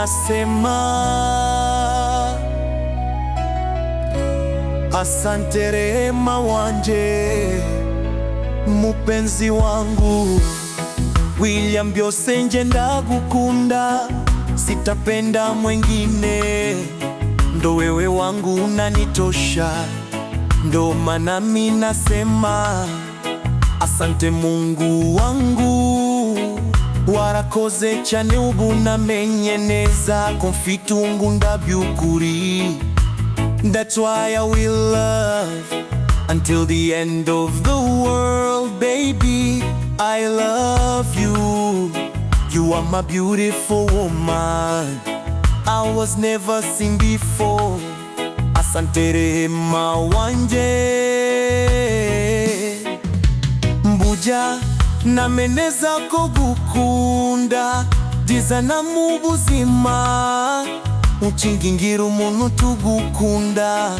nasema asante Rehema wanje, mupenzi wangu. William byose nje ndagukunda, sitapenda mwengine, ndo wewe wangu unanitosha. Ndo maana mimi nasema asante Mungu wangu, warakoze cyane ubu namenye neza ko mfite ngunda by'ukuri. That's why I will love until the end of the world, baby. I love you. You are my beautiful woman I was never seen before. Asante Rehema wanje, mbuja nameneza ko gukunda dizana mu buzima, ukingingira umuntu tugukunda,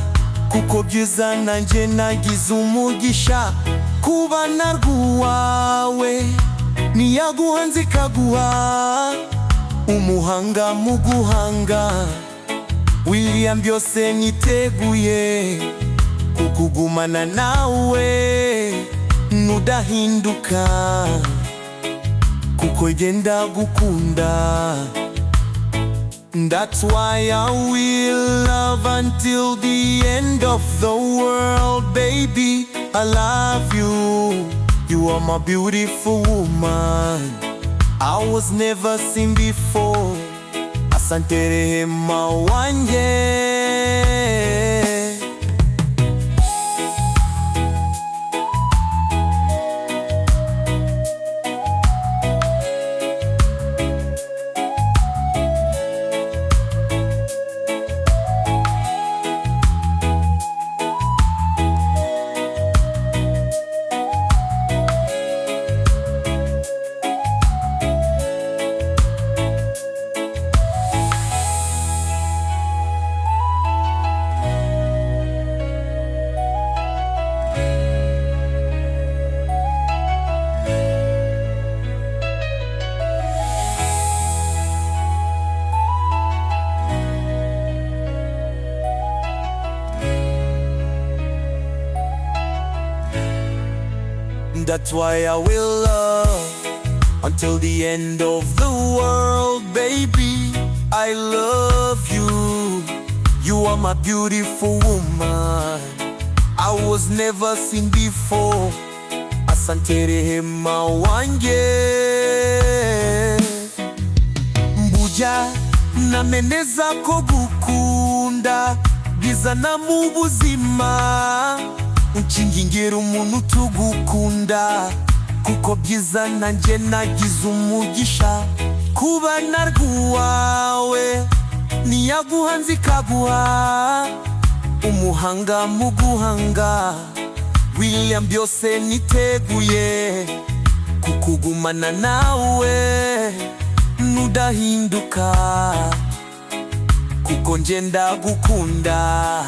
kuko byiza nanje nagize umugisha kubana rwawe. Niyaguhanze kaguha umuhanga mu guhanga, William byose niteguye kukugumana nawe nudahinduka, kuko genda gukunda. That's why I will love until the end of the world, baby. I love you. You are my beautiful woman I was never seen before. Asante Rehema wanje. That's why I will love until the end of the world, baby. I love you. You are my beautiful woman I was never seen before. Asante Rehema wanje, mbuja nameneza ko gukunda bizana mu buzima, ukingingira umuntu tugukunda, kuko byiza nanje nagize umugisha kubana rwawe. Niyaguhanze kaguha umuhanga mu guhanga, William byose niteguye kukugumana nawe nudahinduka, kuko nje ndagukunda.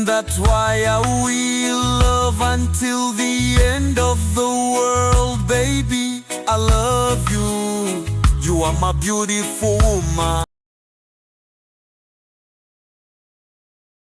That's why I will love until the end of the world, baby. I love you. You are my beautiful woman